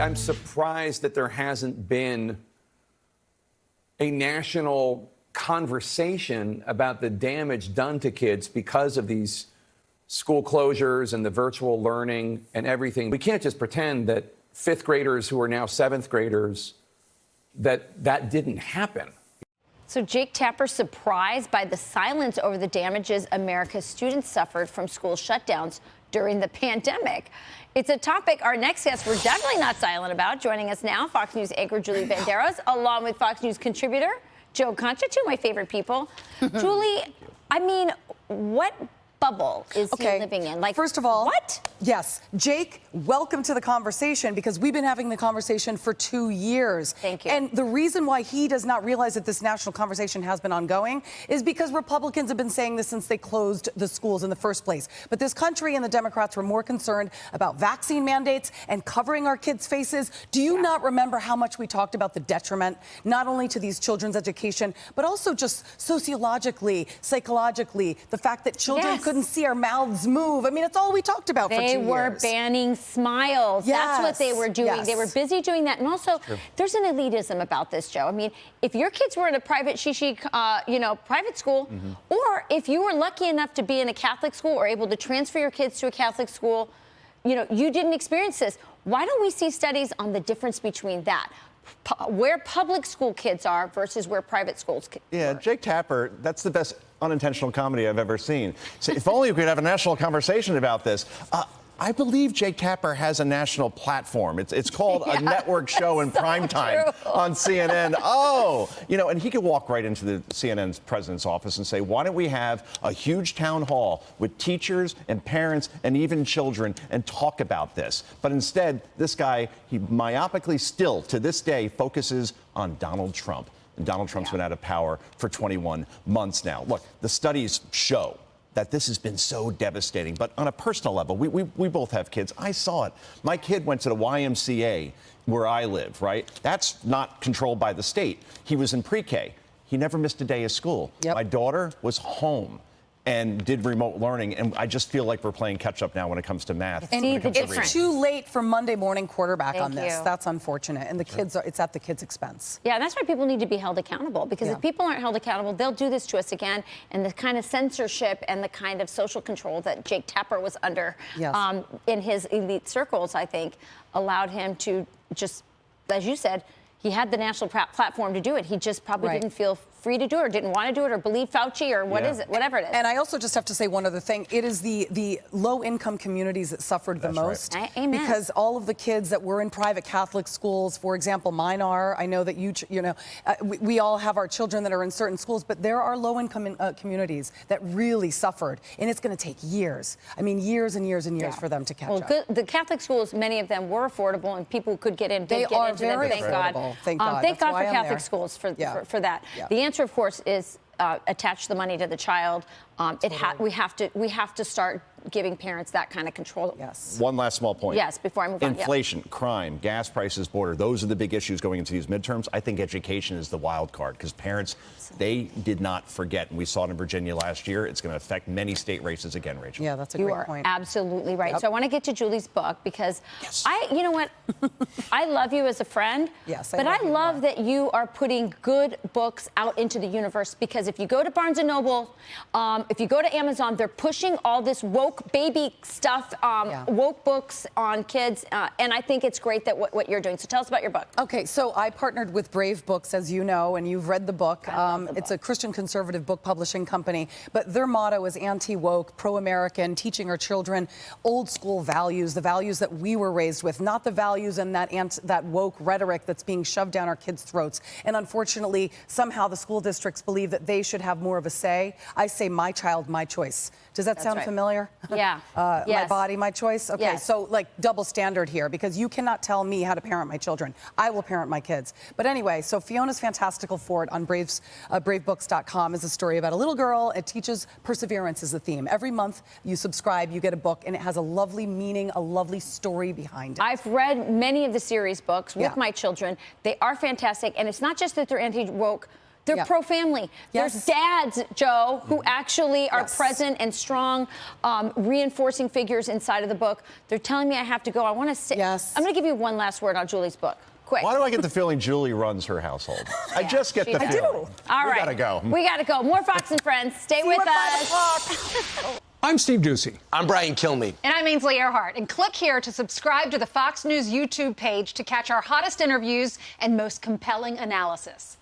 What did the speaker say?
I'm surprised that there hasn't been a national conversation about the damage done to kids because of these school closures and the virtual learning and everything. We can't just pretend that fifth graders who are now seventh graders, that didn't happen. So Jake Tapper surprised by the silence over the damages America's students suffered from school shutdowns during the pandemic. It's a topic our next guests were definitely not silent about. Joining us now, Fox News anchor Julie Banderas, along with Fox News contributor Joe Concha, two of my favorite people. Julie, I mean, what bubble is he living in? Like, first of all, what? Yes, Jake, welcome to the conversation, because we've been having the conversation for 2 years. Thank you. And the reason why he does not realize that this national conversation has been ongoing is because Republicans have been saying this since they closed the schools in the first place. But this country and the Democrats were more concerned about vaccine mandates and covering our kids' faces. Do you not remember how much we talked about the detriment, not only to these children's education, but also just sociologically, psychologically, the fact that children couldn't see our mouths move? I mean, it's all we talked about for 2 years. They were banning smiles. That's what they were doing. They were busy doing that. And also, there's an elitism about this, Joe. I mean, if your kids were in a private private school, or if you were lucky enough to be in a Catholic school or able to transfer your kids to a Catholic school, you didn't experience this. Why don't we see studies on the difference between that? Where public school kids are versus where private schools are. Jake Tapper, that's the best unintentional comedy I've ever seen. So if only we could have a national conversation about this. I believe Jake Tapper has a national platform. It's called a network show in prime time on CNN. And he could walk right into the CNN's president's office and say, why don't we have a huge town hall with teachers and parents and even children and talk about this? But instead, this guy, he myopically still to this day focuses on Donald Trump. And Donald Trump's been out of power for 21 months now. Look, the studies show that this has been so devastating. But on a personal level, we both have kids. I saw it. My kid went to the YMCA where I live, right? That's not controlled by the state. He was in pre-K. He never missed a day of school. My daughter was home and did remote learning, and I just feel like we're playing catch-up now when it comes to math. And it's too late for Monday morning quarterback on this. That's unfortunate, and the kids it's at the kids' expense. Yeah, that's why people need to be held accountable, because if people aren't held accountable, they'll do this to us again, and the kind of censorship and the kind of social control that Jake Tapper was under in his elite circles, I think, allowed him to just, as you said, he had the national platform to do it. He just probably didn't feel free to do it, or didn't want to do it, or believe Fauci, or whatever it is. And I also just have to say one other thing. It is the low-income communities that suffered the most. Amen. Because all of the kids that were in private Catholic schools, for example, mine are. I know that we all have our children that are in certain schools, but there are low-income communities that really suffered, and it's going to take years. I mean, years and years and years for them to catch up. Well, the Catholic schools, many of them were affordable, and people could get in. They are very thank affordable. God. Thank God. Thank God for Catholic schools for that. The answer, of course, is attach the money to the child. We have to start giving parents that kind of control. Yes. One last small point. Yes, before I move on. Inflation, crime, gas prices, border, those are the big issues going into these midterms. I think education is the wild card, because parents, they did not forget. And we saw it in Virginia last year. It's going to affect many state races again, Rachel. Yeah, that's a great point. You are absolutely right. So I want to get to Julie's book, because you know what? I love you as a friend. Yes, but I love that you are putting good books out into the universe, because if you go to Barnes & Noble, if you go to Amazon, they're pushing all this woke baby stuff, woke books on kids, and I think it's great that what you're doing. So tell us about your book. Okay, so I partnered with Brave Books, as you know, and you've read the book. It's a Christian conservative book publishing company, but their motto is anti-woke, pro-American, teaching our children old school values, the values that we were raised with, not the values and that woke rhetoric that's being shoved down our kids' throats. And unfortunately, somehow the school districts believe that they should have more of a say. I say my child, my choice. Does that sound familiar? Yeah. My body, my choice? Okay, so like double standard here, because you cannot tell me how to parent my children. I will parent my kids. But anyway, so Fiona's Fantastical Fort on bravebooks.com is a story about a little girl. It teaches perseverance is the theme. Every month you subscribe, you get a book, and it has a lovely meaning, a lovely story behind it. I've read many of the series books with my children. They are fantastic, and it's not just that they're anti-woke. They're pro-family. There's dads, Joe, who actually are present and strong, reinforcing figures inside of the book. They're telling me I have to go. I want to sit. I'm going to give you one last word on Julie's book. Quick. Why do I get the feeling Julie runs her household? I just get the feeling. I do. All right. We gotta go. We gotta go. More Fox and Friends. Stay with us. I'm Steve Ducey. I'm Brian Kilmeade. And I'm Ainsley Earhart. And click here to subscribe to the Fox News YouTube page to catch our hottest interviews and most compelling analysis.